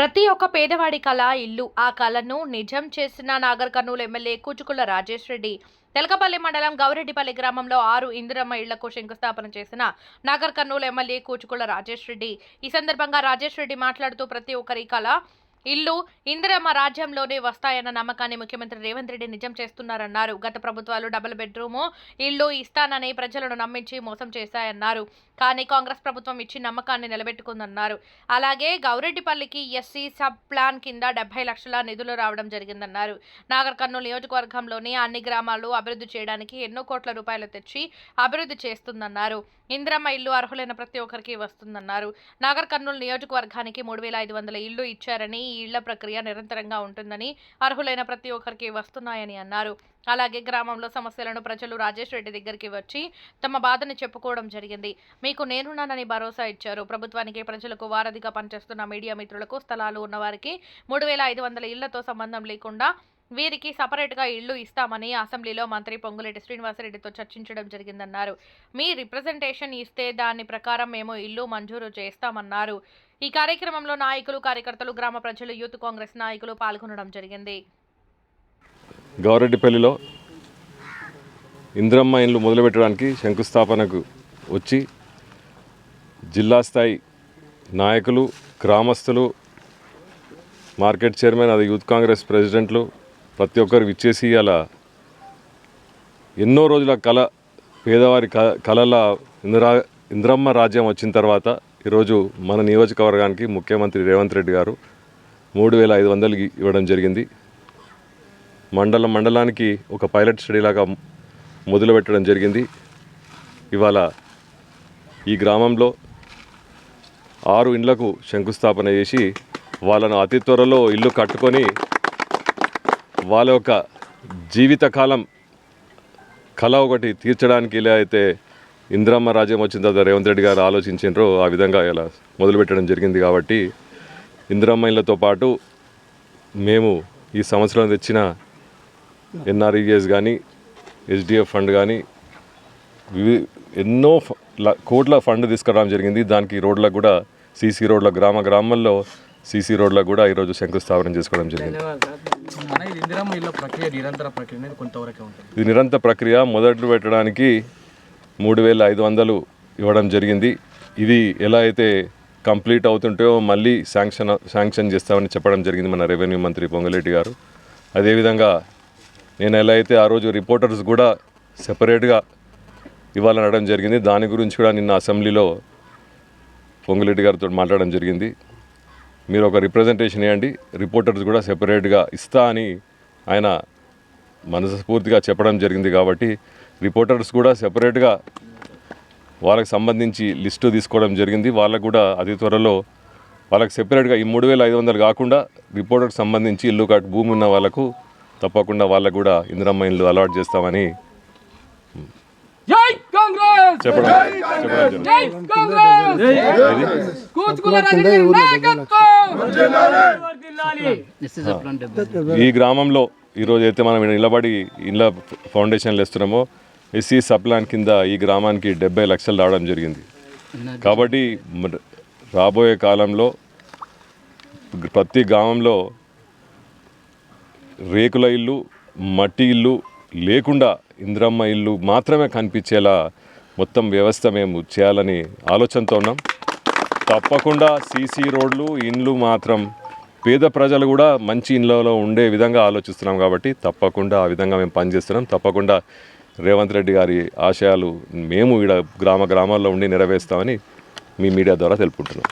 ప్రతి ఒక్క పేదవాడి కళ ఇల్లు. ఆ కళను నిజం చేసిన నాగర్ కర్నూలు ఎమ్మెల్యే కూచుకుల రాజేష్ రెడ్డి తెలకపల్లి మండలం గౌరెడ్డిపల్లి గ్రామంలో 6 ఇందిరమ్మ ఇళ్లకు శంకుస్థాపన చేసిన నాగర్ కర్నూలు ఎమ్మెల్యే కూచుకుల రాజేష్ రెడ్డి. ఈ సందర్భంగా రాజేష్ రెడ్డి మాట్లాడుతూ ప్రతి ఒక్కరి కళ ఇల్లు ఇందిరమ్మ రాజ్యంలోనే వస్తాయన్న నమ్మకాన్ని ముఖ్యమంత్రి రేవంత్ రెడ్డి నిజం చేస్తున్నారన్నారు. గత ప్రభుత్వాలు డబుల్ బెడ్రూమ్ ఇల్లు ఇస్తానని ప్రజలను నమ్మించి మోసం చేశాయన్నారు. కానీ కాంగ్రెస్ ప్రభుత్వం ఇచ్చి నమ్మకాన్ని నిలబెట్టుకుందన్నారు. అలాగే గౌరెడ్డిపల్లికి ఎస్సీ సబ్ ప్లాన్ కింద 70 లక్షల నిధులు రావడం జరిగిందన్నారు. నాగర్ కర్నూలు నియోజకవర్గంలోని అన్ని గ్రామాలు అభివృద్ధి చేయడానికి ఎన్నో కోట్ల రూపాయలు తెచ్చి అభివృద్ధి చేస్తుందన్నారు. ఇందిరమ్మ ఇల్లు అర్హులైన ప్రతి ఒక్కరికి వస్తుందన్నారు. నాగర్ కర్నూలు నియోజకవర్గానికి 3500 ఇళ్లు ఇచ్చారని ఈ ఇళ్ల ప్రక్రియ నిరంతరంగా ఉంటుందని, అర్హులైన ప్రతి ఒక్కరికి వస్తున్నాయని అన్నారు. అలాగే గ్రామంలో సమస్యలను ప్రజలు రాజేష్ రెడ్డి దగ్గరికి వచ్చి తమ బాధని చెప్పుకోవడం జరిగింది. మీకు నేనున్నానని భరోసా ఇచ్చారు. ప్రభుత్వానికి ప్రజలకు వారధిగా పనిచేస్తున్న మీడియా మిత్రులకు, స్థలాలు ఉన్నవారికి 3500 ఇళ్లతో సంబంధం లేకుండా వీరికి సపరేట్గా ఇళ్లు ఇస్తామని అసెంబ్లీలో మంత్రి పొంగులేటి శ్రీనివాసరెడ్డితో చర్చించడం జరిగిందన్నారు. మీ రిప్రజెంటేషన్ ఇస్తే దాని ప్రకారం మేము ఇల్లు మంజూరు చేస్తామన్నారు. ఈ కార్యక్రమంలో నాయకులు, కార్యకర్తలు, గ్రామ ప్రజలు, యూత్ కాంగ్రెస్ నాయకులు పాల్గొనడం జరిగింది. గౌరెడ్డిపల్లిలో ఇందిరమ్మ ఇండ్లు మొదలుపెట్టడానికి శంకుస్థాపనకు వచ్చి జిల్లా స్థాయి నాయకులు, గ్రామస్తులు, మార్కెట్ చైర్మన్, అది యూత్ కాంగ్రెస్ ప్రెసిడెంట్లు ప్రతి ఒక్కరు విచ్చేసి అలా ఎన్నో రోజుల కళ, పేదవారి కళల ఇందిరమ్మ రాజ్యం వచ్చిన తర్వాత ఈరోజు మన నియోజకవర్గానికి ముఖ్యమంత్రి రేవంత్ రెడ్డి గారు 3500 ఇవ్వడం జరిగింది. మండలానికి ఒక పైలట్ స్టడీ లాగా మొదలుపెట్టడం జరిగింది. ఇవాళ ఈ గ్రామంలో 6 ఇండ్లకు శంకుస్థాపన చేసి వాళ్ళను అతి త్వరలో ఇల్లు కట్టుకొని వాళ్ళ యొక్క జీవితకాలం కళ ఒకటి తీర్చడానికి ఇలా అయితే ఇందిరమ్మ రాజ్యం వచ్చిన తర్వాత రేవంత్ రెడ్డి గారు ఆలోచించారో ఆ విధంగా ఇలా మొదలుపెట్టడం జరిగింది. కాబట్టి ఇందిరమ్మ ఇళ్లతో పాటు మేము ఈ సంవత్సరం తెచ్చిన ఎన్ఆర్ఈఎస్ కానీ, హెచ్డిఎఫ్ ఫండ్ కానీ ఎన్నో కోట్ల ఫండ్ తీసుకురావడం జరిగింది. దానికి రోడ్లకు కూడా సీసీ రోడ్ల గ్రామాల్లో సీసీ రోడ్లకు కూడా ఈరోజు శంకుస్థాపన చేసుకోవడం జరిగింది. ఇది నిరంతర ప్రక్రియ. మొదలు పెట్టడానికి 3500 ఇవ్వడం జరిగింది. ఇది ఎలా అయితే కంప్లీట్ అవుతుంటాయో మళ్ళీ శాంక్షన్ చేస్తామని చెప్పడం జరిగింది మన రెవెన్యూ మంత్రి పొంగులేటి గారు. అదేవిధంగా నేను ఎలా అయితే ఆ రోజు రిపోర్టర్స్ కూడా సెపరేట్గా ఇవ్వాలనడం జరిగింది. దాని గురించి కూడా నిన్న అసెంబ్లీలో పొంగులేటి గారితో మాట్లాడడం జరిగింది. మీరు ఒక రిప్రజెంటేషన్ ఇవ్వండి, రిపోర్టర్స్ కూడా సెపరేట్గా ఇస్తా అని ఆయన మనస్ఫూర్తిగా చెప్పడం జరిగింది. కాబట్టి రిపోర్టర్స్ కూడా సెపరేట్గా వాళ్ళకి సంబంధించి లిస్టు తీసుకోవడం జరిగింది. వాళ్ళకు కూడా అతి త్వరలో వాళ్ళకి సెపరేట్గా ఈ 3500 కాకుండా రిపోర్టర్కి సంబంధించి ఇల్లు భూమి ఉన్న వాళ్ళకు తప్పకుండా వాళ్ళకు కూడా ఇందిరమ్మ ఇల్లు అలాట్ చేస్తామని చెప్పడం ఈ గ్రామంలో ఈరోజు అయితే మనం నిలబడి ఇళ్ళ ఫౌండేషన్లు వేస్తున్నామో ఎస్సీ సబ్ ప్లాన్ కింద ఈ గ్రామానికి 70 లక్షలు రావడం జరిగింది. కాబట్టి రాబోయే కాలంలో ప్రతి గ్రామంలో రేకుల ఇల్లు, మట్టి ఇల్లు లేకుండా ఇందిరమ్మ ఇల్లు మాత్రమే కనిపించేలా మొత్తం వ్యవస్థ మేము చేయాలని ఆలోచనతో ఉన్నాం. తప్పకుండా సీసీ రోడ్లు, ఇండ్లు మాత్రం పేద ప్రజలు కూడా మంచి ఇండ్లలో ఉండే విధంగా ఆలోచిస్తున్నాం. కాబట్టి తప్పకుండా ఆ విధంగా మేము పనిచేస్తున్నాం. తప్పకుండా రేవంత్ రెడ్డి గారి ఆశయాలు మేము ఇక్కడ గ్రామాల్లో ఉండి నెరవేరుస్తామని మీ మీడియా ద్వారా తెలుపుకుంటున్నాం.